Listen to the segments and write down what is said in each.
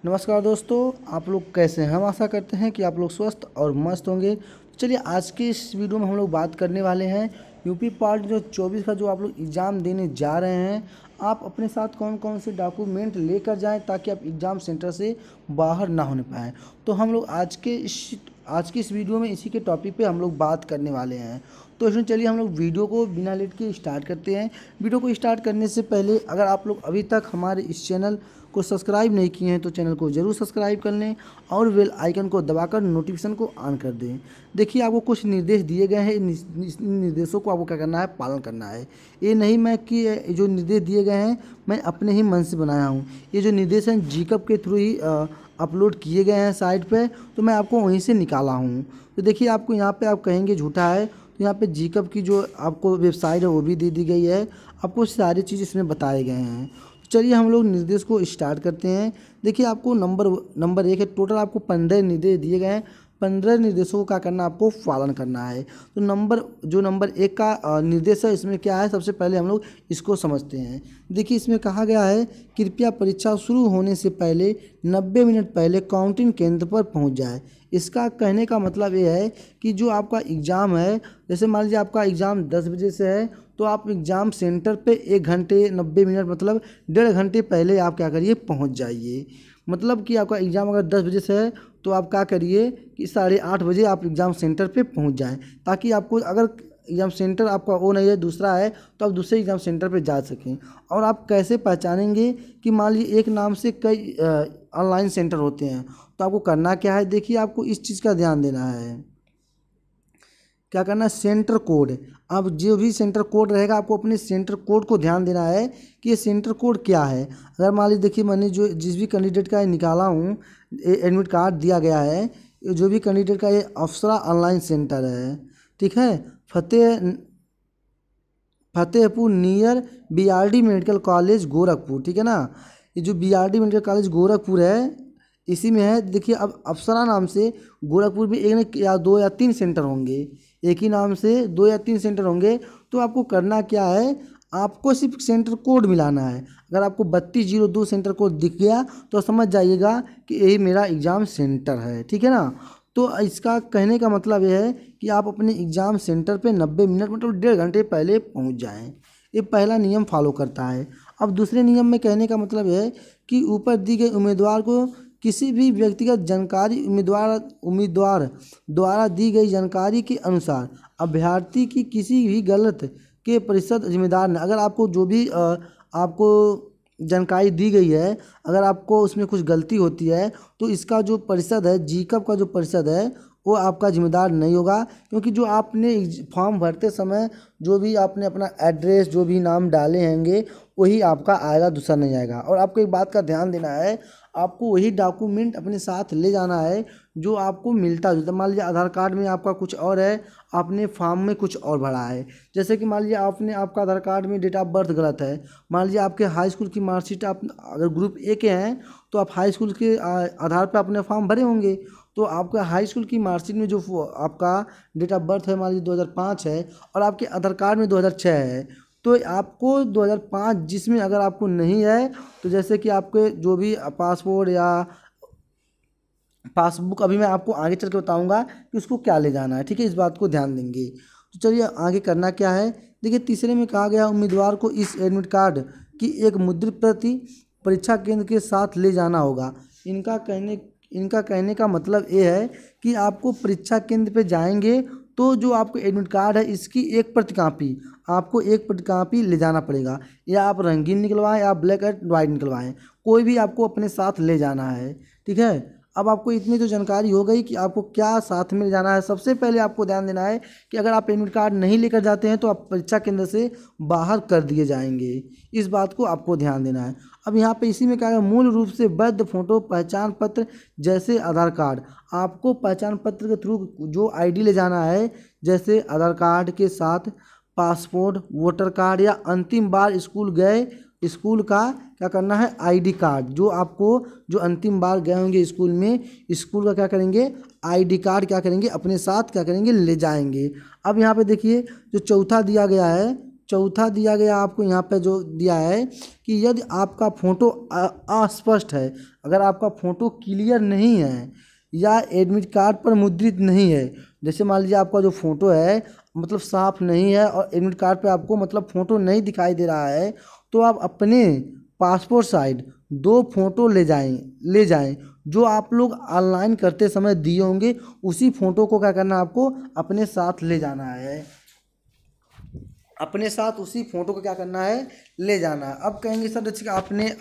नमस्कार दोस्तों, आप लोग कैसे हैं। हम आशा करते हैं कि आप लोग स्वस्थ और मस्त होंगे। तो चलिए आज की इस वीडियो में हम लोग बात करने वाले हैं यूपी पार्ट जो 24 का जो आप लोग एग्ज़ाम देने जा रहे हैं, आप अपने साथ कौन कौन से डॉक्यूमेंट लेकर जाएं ताकि आप एग्ज़ाम सेंटर से बाहर ना होने पाएँ। तो हम लोग आज की इस वीडियो में इसी के टॉपिक पे हम लोग बात करने वाले हैं। तो इसमें चलिए हम लोग वीडियो को बिना लेट के स्टार्ट करते हैं। वीडियो को स्टार्ट करने से पहले अगर आप लोग अभी तक हमारे इस चैनल को सब्सक्राइब नहीं किए हैं तो चैनल को ज़रूर सब्सक्राइब कर लें और बेल आइकन को दबाकर नोटिफिकेशन को ऑन कर दें। देखिए आपको कुछ निर्देश दिए गए हैं, इन निर्देशों को आपको क्या करना है, पालन करना है। ये नहीं मैं कि जो निर्देश दिए गए हैं मैं अपने ही मन से बनाया हूँ। ये जो निर्देश हैं जीकअप के थ्रू ही अपलोड किए गए हैं साइट पे, तो मैं आपको वहीं से निकाला हूँ। तो देखिए आपको यहाँ पे आप कहेंगे झूठा है, तो यहाँ पे जीकअप की जो आपको वेबसाइट है वो भी दे दी गई है। आपको सारी चीज़ इसमें बताए गए हैं। चलिए हम लोग निर्देश को स्टार्ट करते हैं। देखिए आपको नंबर 1 है, टोटल आपको 15 निर्देश दिए गए हैं। 15 निर्देशों को क्या करना है, आपको पालन करना है। तो नंबर 1 का निर्देश है, इसमें क्या है, सबसे पहले हम लोग इसको समझते हैं। देखिए इसमें कहा गया है कृपया परीक्षा शुरू होने से पहले 90 मिनट पहले काउंटिंग केंद्र पर पहुंच जाए। इसका कहने का मतलब ये है कि जो आपका एग्ज़ाम है, जैसे मान लीजिए आपका एग्ज़ाम 10 बजे से है, तो आप एग्ज़ाम सेंटर पे 1 घंटे 90 मिनट मतलब 1.5 घंटे पहले आप क्या करिए, पहुंच जाइए। मतलब कि आपका एग्ज़ाम अगर 10 बजे से है तो आप क्या करिए कि 8:30 बजे आप एग्ज़ाम सेंटर पे पहुंच जाएं, ताकि आपको अगर एग्ज़ाम सेंटर आपका वो नहीं है, दूसरा है, तो आप दूसरे एग्ज़ाम सेंटर पे जा सकें। और आप कैसे पहचानेंगे कि मान लीजिए एक नाम से कई ऑनलाइन सेंटर होते हैं, तो आपको करना क्या है, देखिए आपको इस चीज़ का ध्यान देना है। क्या करना है, सेंटर कोड। अब जो भी सेंटर कोड रहेगा आपको अपने सेंटर कोड को ध्यान देना है कि ये सेंटर कोड क्या है। अगर मान लीजिए देखिए मैंने जो जिस भी कैंडिडेट का निकाला हूँ, एडमिट कार्ड दिया गया है, जो भी कैंडिडेट का ये अप्सरा ऑनलाइन सेंटर है, ठीक है, Fatehpur near BRD medical college Gorakhpur, ठीक है ना। ये जो बीआरडी मेडिकल कॉलेज गोरखपुर है इसी में है। देखिए अब अप्सरा नाम से गोरखपुर में एक या 2 या 3 सेंटर होंगे, एक ही नाम से 2 या 3 सेंटर होंगे। तो आपको करना क्या है, आपको सिर्फ सेंटर कोड मिलाना है। अगर आपको 3202 सेंटर कोड दिख गया तो समझ जाइएगा कि यही मेरा एग्ज़ाम सेंटर है, ठीक है ना। तो इसका कहने का मतलब यह है कि आप अपने एग्ज़ाम सेंटर पे 90 मिनट मतलब 1.5 घंटे पहले पहुंच जाएं। ये पहला नियम फॉलो करता है। अब दूसरे नियम में कहने का मतलब यह है कि ऊपर दी गई उम्मीदवार को किसी भी व्यक्तिगत जानकारी उम्मीदवार द्वारा दी गई जानकारी के अनुसार अभ्यर्थी की किसी भी गलत के प्रतिशत जिम्मेदार नहीं। अगर आपको जो भी आपको जानकारी दी गई है, अगर आपको उसमें कुछ गलती होती है तो इसका जो परिषद है, जीकअप का जो परिषद है, वो आपका जिम्मेदार नहीं होगा। क्योंकि जो आपने फॉर्म भरते समय जो भी आपने अपना एड्रेस जो भी नाम डाले होंगे वही आपका आएगा, दूसरा नहीं आएगा। और आपको एक बात का ध्यान देना है, आपको वही डॉक्यूमेंट अपने साथ ले जाना है जो आपको मिलता जुलता। मान लीजिए आधार कार्ड में आपका कुछ और है, आपने फॉर्म में कुछ और भरा है। जैसे कि मान लीजिए आपका आधार कार्ड में डेट ऑफ बर्थ गलत है। मान लीजिए आपके हाई स्कूल की मार्कशीट, आप अगर ग्रुप ए के हैं तो आप हाई स्कूल के आधार पर अपने फॉर्म भरे होंगे, तो आपका हाई स्कूल की मार्कशीट में जो आपका डेट ऑफ बर्थ है मान लीजिए 2005 है और आपके आधार कार्ड में 2006 है, तो आपको 2005 जिसमें अगर आपको नहीं है तो जैसे कि आपके जो भी पासपोर्ट या पासबुक, अभी मैं आपको आगे चल के बताऊँगा कि उसको क्या ले जाना है, ठीक है, इस बात को ध्यान देंगे। तो चलिए आगे करना क्या है। देखिए तीसरे में कहा गया उम्मीदवार को इस एडमिट कार्ड की एक मुद्रित प्रति परीक्षा केंद्र के साथ ले जाना होगा। इनका कहने का मतलब ये है कि आपको परीक्षा केंद्र पे जाएंगे तो जो आपको एडमिट कार्ड है इसकी एक प्रति कापी ले जाना पड़ेगा। या आप रंगीन निकलवाएं या ब्लैक एंड वाइट निकलवाएं, कोई भी आपको अपने साथ ले जाना है, ठीक है। अब आपको इतनी तो जानकारी हो गई कि आपको क्या साथ में ले जाना है। सबसे पहले आपको ध्यान देना है कि अगर आप एडमिट कार्ड नहीं लेकर जाते हैं तो आप परीक्षा केंद्र से बाहर कर दिए जाएंगे। इस बात को आपको ध्यान देना है। अब यहाँ पे इसी में क्या है, मूल रूप से वैध फोटो पहचान पत्र जैसे आधार कार्ड, आपको पहचान पत्र के थ्रू जो आईडी ले जाना है, जैसे आधार कार्ड के साथ पासपोर्ट, वोटर कार्ड या अंतिम बार स्कूल गए स्कूल का क्या करना है, आईडी कार्ड। जो अंतिम बार गए होंगे स्कूल में, स्कूल का क्या करेंगे, आईडी कार्ड क्या करेंगे अपने साथ क्या करेंगे, ले जाएंगे। अब यहाँ पे देखिए जो चौथा दिया गया है, चौथा दिया गया आपको यहाँ पे जो दिया है कि यदि आपका फ़ोटो अस्पष्ट है, अगर आपका फ़ोटो क्लियर नहीं है या एडमिट कार्ड पर मुद्रित नहीं है, जैसे मान लीजिए आपका जो फ़ोटो है मतलब साफ नहीं है और एडमिट कार्ड पे आपको मतलब फ़ोटो नहीं दिखाई दे रहा है, तो आप अपने पासपोर्ट साइज 2 फोटो ले जाएं जो आप लोग ऑनलाइन करते समय दिए होंगे, उसी फ़ोटो को क्या करना है आपको अपने साथ ले जाना है, अपने साथ उसी फ़ोटो को क्या करना है ले जाना है। अब कहेंगे सर जैसे कि आपने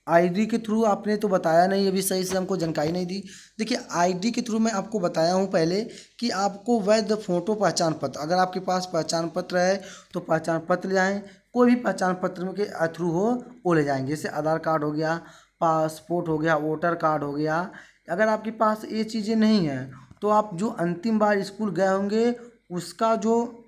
आईडी के थ्रू आपने तो बताया नहीं, अभी सही से हमको जानकारी नहीं दी। देखिए आईडी के थ्रू मैं आपको बताया हूँ पहले कि आपको वैध फ़ोटो पहचान पत्र, अगर आपके पास पहचान पत्र है तो पहचान पत्र ले जाएँ, कोई भी पहचान पत्र के थ्रू हो वो ले जाएंगे, जैसे आधार कार्ड हो गया, पासपोर्ट हो गया, वोटर कार्ड हो गया। अगर आपके पास ये चीज़ें नहीं हैं तो आप जो अंतिम बार स्कूल गए होंगे उसका जो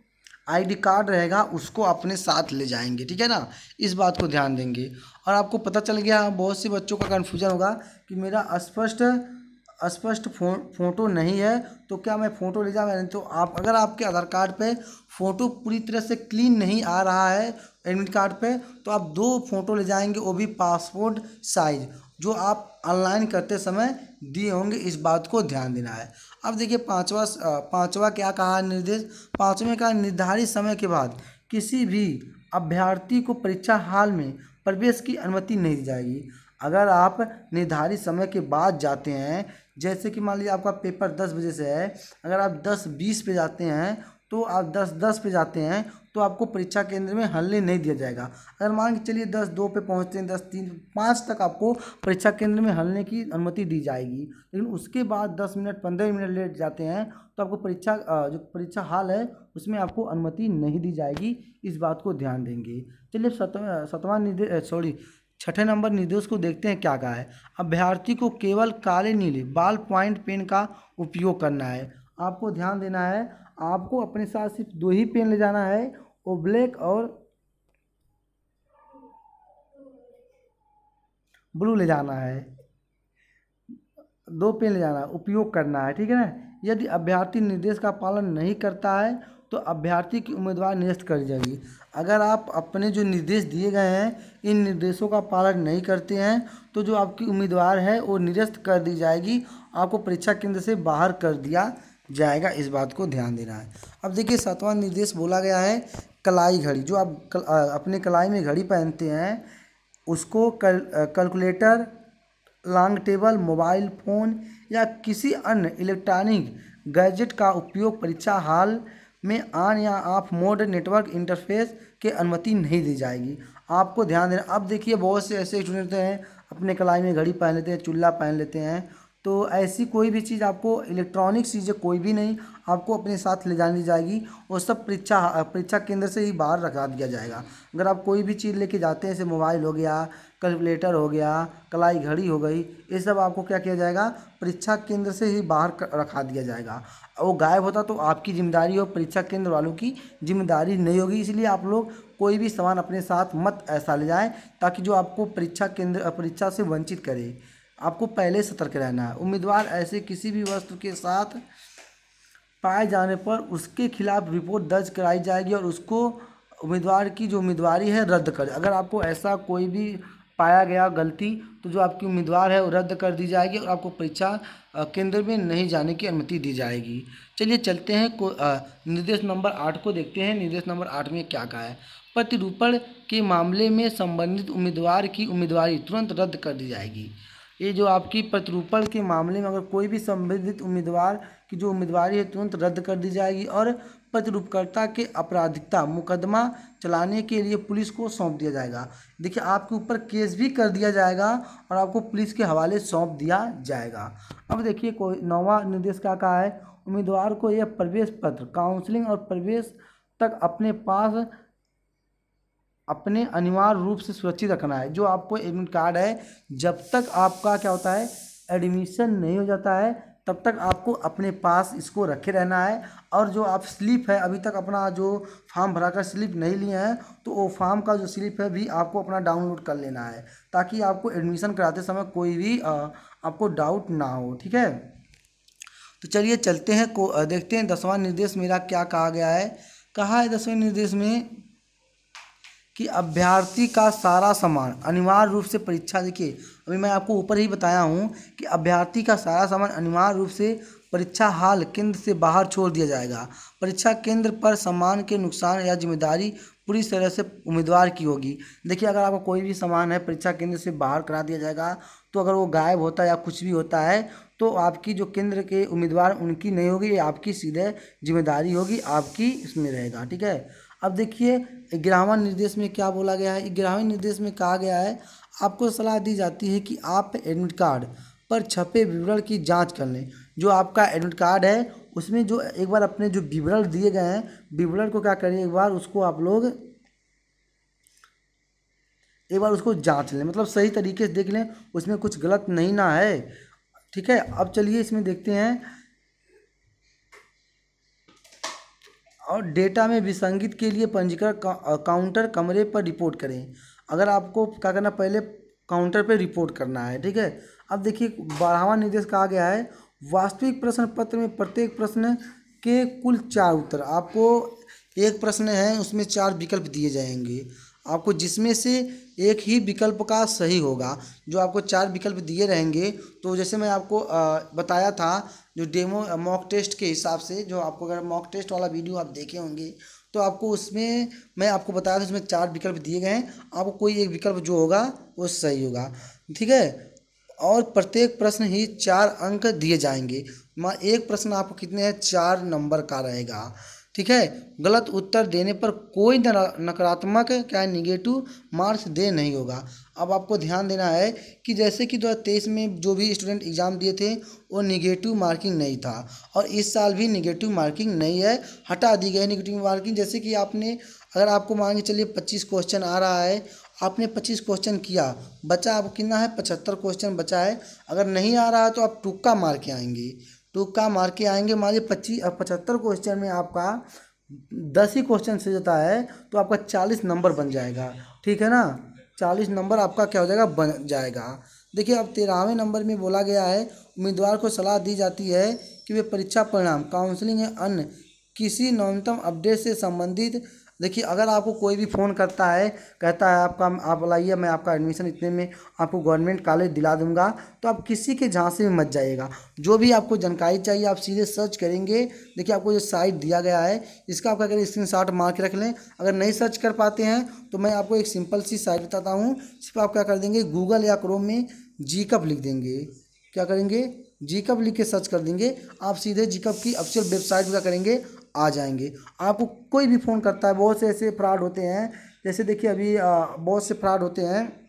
आईडी कार्ड रहेगा उसको अपने साथ ले जाएंगे, ठीक है ना, इस बात को ध्यान देंगे। और आपको पता चल गया, बहुत से बच्चों का कन्फ्यूजन होगा कि मेरा अस्पष्ट फ़ोटो नहीं है तो क्या मैं फ़ोटो ले जाऊँ, तो आप अगर आपके आधार कार्ड पे फ़ोटो पूरी तरह से क्लीन नहीं आ रहा है एडमिट कार्ड पे, तो आप 2 फोटो ले जाएंगे, वो भी पासपोर्ट साइज जो आप ऑनलाइन करते समय दिए होंगे, इस बात को ध्यान देना है। अब देखिए पांचवा क्या कहा निर्देश, पाँचवें का निर्धारित समय के बाद किसी भी अभ्यर्थी को परीक्षा हॉल में प्रवेश की अनुमति नहीं दी जाएगी। अगर आप निर्धारित समय के बाद जाते हैं, जैसे कि मान लीजिए आपका पेपर 10 बजे से है, अगर आप 10:20 पे जाते हैं तो आप 10:10 पे जाते हैं तो आपको परीक्षा केंद्र में हलने नहीं दिया जाएगा। अगर मान के चलिए 10:02 पे पहुंचते हैं, 10:03, 5 तक आपको परीक्षा केंद्र में हलने की अनुमति दी जाएगी, लेकिन उसके बाद 10 मिनट 15 मिनट लेट जाते हैं तो आपको जो परीक्षा हॉल है उसमें आपको अनुमति नहीं दी जाएगी, इस बात को ध्यान देंगे। चलिए छठे नंबर निर्देश को देखते हैं क्या कहा है। अभ्यर्थी को केवल काले नीले बॉल पॉइंट पेन का उपयोग करना है। आपको ध्यान देना है, आपको अपने साथ सिर्फ 2 ही पेन ले जाना है, वो ब्लैक और ब्लू ले जाना है, 2 पेन ले जाना है, उपयोग करना है, ठीक है ना। यदि अभ्यर्थी निर्देश का पालन नहीं करता है तो अभ्यर्थी की उम्मीदवार निरस्त कर दी जाएगी। अगर आप अपने जो निर्देश दिए गए हैं इन निर्देशों का पालन नहीं करते हैं तो जो आपकी उम्मीदवार है वो निरस्त कर दी जाएगी, आपको परीक्षा केंद्र से बाहर कर दिया जाएगा, इस बात को ध्यान देना है। अब देखिए 7वां निर्देश बोला गया है कलाई घड़ी, जो आप अपने कलाई में घड़ी पहनते हैं उसको calculator, long table, mobile phone या किसी अन्य इलेक्ट्रॉनिक गैजेट का उपयोग परीक्षा हॉल में ऑन या ऑफ मोड नेटवर्क इंटरफेस के अनुमति नहीं दी जाएगी। आपको ध्यान देना। अब देखिए बहुत से ऐसे स्टूडेंट हैं अपने कलाई में घड़ी पहन लेते हैं, चुल्ला पहन लेते हैं, तो ऐसी कोई भी चीज़ आपको इलेक्ट्रॉनिक चीज़ें कोई भी नहीं आपको अपने साथ ले जानी जाएगी, वो सब परीक्षा केंद्र से ही बाहर रखा दिया जाएगा। अगर आप कोई भी चीज़ लेके जाते हैं, जैसे मोबाइल हो गया, कैलकुलेटर हो गया, कलाई घड़ी हो गई, ये सब आपको क्या किया जाएगा परीक्षा केंद्र से ही बाहर रखा दिया जाएगा। वो गायब होता तो आपकी जिम्मेदारी हो, परीक्षा केंद्र वालों की जिम्मेदारी नहीं होगी। इसलिए आप लोग कोई भी सामान अपने साथ मत ऐसा ले जाएं ताकि जो आपको परीक्षा से वंचित करे। आपको पहले सतर्क रहना है। उम्मीदवार ऐसे किसी भी वस्तु के साथ पाए जाने पर उसके खिलाफ रिपोर्ट दर्ज कराई जाएगी और उसको उम्मीदवार की जो उम्मीदवारी है रद्द कर, अगर आपको ऐसा कोई भी पाया गया गलती तो जो आपकी उम्मीदवार है वो रद्द कर दी जाएगी और आपको परीक्षा केंद्र में नहीं जाने की अनुमति दी जाएगी। चलिए चलते हैं निर्देश नंबर 8 को देखते हैं। निर्देश नंबर 8 में क्या कहा है। प्रतिरूपण के मामले में संबंधित उम्मीदवार की उम्मीदवारी तुरंत रद्द कर दी जाएगी। ये जो आपकी प्रतिरूपण के मामले में अगर कोई भी संबंधित उम्मीदवार की जो उम्मीदवारी है तुरंत रद्द कर दी जाएगी और प्रतिरूपकर्ता के आपराधिकता मुकदमा चलाने के लिए पुलिस को सौंप दिया जाएगा। देखिए आपके ऊपर केस भी कर दिया जाएगा और आपको पुलिस के हवाले सौंप दिया जाएगा। अब देखिए 9वां निर्देश क्या कहा है। उम्मीदवार को यह प्रवेश पत्र काउंसलिंग और प्रवेश तक अपने पास अपने अनिवार्य रूप से सुरक्षित रखना है। जो आपको एडमिट कार्ड है जब तक आपका क्या होता है एडमिशन नहीं हो जाता है तब तक आपको अपने पास इसको रखे रहना है। और जो आप स्लिप है अभी तक अपना जो फॉर्म भरा कर स्लिप नहीं लिए हैं तो वो फॉर्म का जो स्लिप है भी आपको अपना डाउनलोड कर लेना है ताकि आपको एडमिशन कराते समय कोई भी आपको डाउट ना हो, ठीक है। तो चलिए चलते हैं देखते हैं 10वां निर्देश मेरा क्या कहा गया है। कहा है 10वें निर्देश में कि अभ्यर्थी का सारा सामान अनिवार्य रूप से परीक्षा, देखिए अभी मैं आपको ऊपर ही बताया हूँ कि अभ्यर्थी का सारा सामान अनिवार्य रूप से परीक्षा हॉल केंद्र से बाहर छोड़ दिया जाएगा। परीक्षा केंद्र पर सामान के नुकसान या जिम्मेदारी पूरी तरह से उम्मीदवार की होगी। देखिए अगर आपका कोई भी सामान है परीक्षा केंद्र से बाहर करा दिया जाएगा, तो अगर वो गायब होता है या कुछ भी होता है तो आपकी जो केंद्र के उम्मीदवार उनकी नहीं होगी, ये आपकी सीधे जिम्मेदारी होगी, आपकी इसमें रहेगा। ठीक है। अब देखिए 11वां निर्देश में क्या बोला गया है। 11वें निर्देश में कहा गया है आपको सलाह दी जाती है कि आप एडमिट कार्ड पर छपे विवरण की जांच कर लें। जो आपका एडमिट कार्ड है उसमें जो एक बार अपने जो विवरण दिए गए हैं, विवरण को क्या करें, एक बार उसको आप लोग जांच लें, मतलब सही तरीके से देख लें उसमें कुछ गलत नहीं ना है। ठीक है। अब चलिए इसमें देखते हैं। और डेटा में विसंगति के लिए पंजीकरण काउंटर कमरे पर रिपोर्ट करें। अगर आपको क्या करना, पहले काउंटर पर रिपोर्ट करना है। ठीक है। अब देखिए 12वां निर्देश कहा गया है वास्तविक प्रश्न पत्र में प्रत्येक प्रश्न के कुल 4 उत्तर, आपको एक प्रश्न है उसमें 4 विकल्प दिए जाएंगे, आपको जिसमें से एक ही विकल्प का सही होगा। जो आपको 4 विकल्प दिए रहेंगे, तो जैसे मैं आपको बताया था जो डेमो मॉक टेस्ट के हिसाब से, जो आपको अगर मॉक टेस्ट वाला वीडियो आप देखे होंगे तो आपको उसमें मैं आपको बताया था उसमें 4 विकल्प दिए गए हैं, आपको कोई एक विकल्प जो होगा वो सही होगा। ठीक है। और प्रत्येक प्रश्न ही 4 अंक दिए जाएंगे। एक प्रश्न आपको कितने हैं, 4 नंबर का रहेगा। ठीक है। गलत उत्तर देने पर कोई नकारात्मक क्या निगेटिव मार्क्स दे नहीं होगा। अब आपको ध्यान देना है कि जैसे कि 2023 में जो भी स्टूडेंट एग्ज़ाम दिए थे वो निगेटिव मार्किंग नहीं था, और इस साल भी निगेटिव मार्किंग नहीं है, हटा दी गई निगेटिव मार्किंग। जैसे कि आपने, अगर आपको मान के चलिए 25 क्वेश्चन आ रहा है, आपने 25 क्वेश्चन किया, बचा आपको कितना है, 75 क्वेश्चन बचा है। अगर नहीं आ रहा है तो आप तुक्का मार के आएंगे, तुक्का मार के आएंगे। मान लीजिए 75 क्वेश्चन में आपका 10 ही क्वेश्चन सही होता है तो आपका 40 नंबर बन जाएगा। ठीक है ना, 40 नंबर आपका क्या हो जाएगा, बन जाएगा। देखिए अब 13वें नंबर में बोला गया है उम्मीदवार को सलाह दी जाती है कि वे परीक्षा परिणाम, काउंसलिंग या अन्य किसी नवीनतम अपडेट से संबंधित, देखिए अगर आपको कोई भी फ़ोन करता है, कहता है आप लाइए मैं आपका एडमिशन इतने में आपको गवर्नमेंट कॉलेज दिला दूंगा, तो आप किसी के झांसे में मत जाइएगा। जो भी आपको जानकारी चाहिए आप सीधे सर्च करेंगे। देखिए आपको जो साइट दिया गया है इसका आप क्या करें, स्क्रीनशॉट मार के रख लें। अगर नहीं सर्च कर पाते हैं तो मैं आपको एक सिंपल सी साइट बताता हूँ। सिर्फ आप क्या कर देंगे, गूगल या क्रोम में जीकप लिख देंगे। क्या करेंगे, जीकप लिख के सर्च कर देंगे, आप सीधे जीकप की ऑफिशियल वेबसाइट पर क्या करेंगे, आ जाएंगे। आपको कोई भी फ़ोन करता है, बहुत से ऐसे फ्रॉड होते हैं, जैसे देखिए अभी बहुत से फ्रॉड होते हैं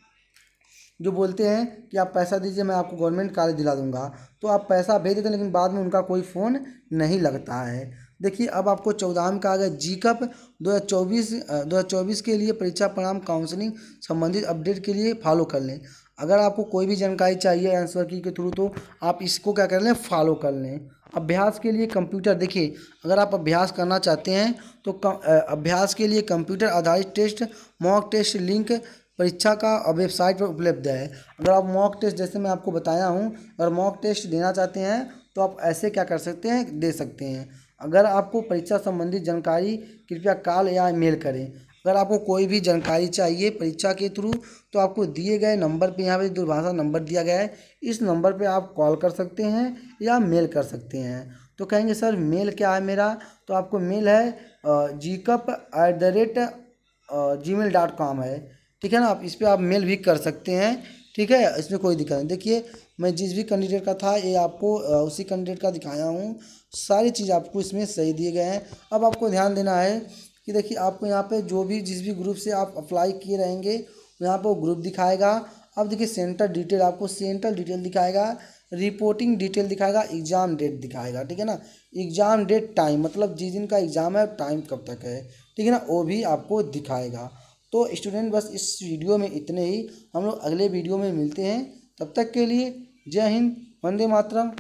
जो बोलते हैं कि आप पैसा दीजिए मैं आपको गवर्नमेंट कॉलेज दिला दूंगा, तो आप पैसा भेज देते हैं लेकिन बाद में उनका कोई फ़ोन नहीं लगता है। देखिए अब आपको 14 में कहा गया जीकप 2024 के लिए परीक्षा परिणाम काउंसलिंग संबंधित अपडेट के लिए फॉलो कर लें। अगर आपको कोई भी जानकारी चाहिए आंसर की के थ्रू तो आप इसको क्या कर लें, फॉलो कर लें। अभ्यास के लिए कंप्यूटर, देखिए अगर आप अभ्यास करना चाहते हैं तो अभ्यास के लिए कंप्यूटर आधारित टेस्ट मॉक टेस्ट लिंक परीक्षा का वेबसाइट पर उपलब्ध है। अगर आप मॉक टेस्ट, जैसे मैं आपको बताया हूँ, अगर मॉक टेस्ट देना चाहते हैं तो आप ऐसे क्या कर सकते हैं, दे सकते हैं। अगर आपको परीक्षा संबंधित जानकारी कृपया कॉल या मेल करें। अगर आपको कोई भी जानकारी चाहिए परीक्षा के थ्रू तो आपको दिए गए नंबर पे, यहाँ पे दूरभाष नंबर दिया गया है, इस नंबर पे आप कॉल कर सकते हैं या मेल कर सकते हैं। तो कहेंगे सर मेल क्या है मेरा, तो आपको मेल है gcup@gmail.com है। ठीक है ना, आप इस पर आप मेल भी कर सकते हैं। ठीक है, इसमें कोई दिक्कत नहीं। देखिए मैं जिस भी कैंडिडेट का था ये आपको उसी कैंडिडेट का दिखाया हूँ, सारी चीज़ आपको इसमें सही दिए गए हैं। अब आपको ध्यान देना है कि देखिए आपको यहाँ पे जो भी जिस भी ग्रुप से आप अप्लाई किए रहेंगे यहाँ पे वो ग्रुप दिखाएगा। अब देखिए सेंटर डिटेल, आपको सेंटर डिटेल दिखाएगा, रिपोर्टिंग डिटेल दिखाएगा, एग्ज़ाम डेट दिखाएगा। ठीक है ना, एग्ज़ाम डेट टाइम, मतलब जिस दिन का एग्ज़ाम है टाइम कब तक है, ठीक है ना, वो भी आपको दिखाएगा। तो स्टूडेंट बस इस वीडियो में इतने ही, हम लोग अगले वीडियो में मिलते हैं। तब तक के लिए जय हिंद, वंदे मातरम।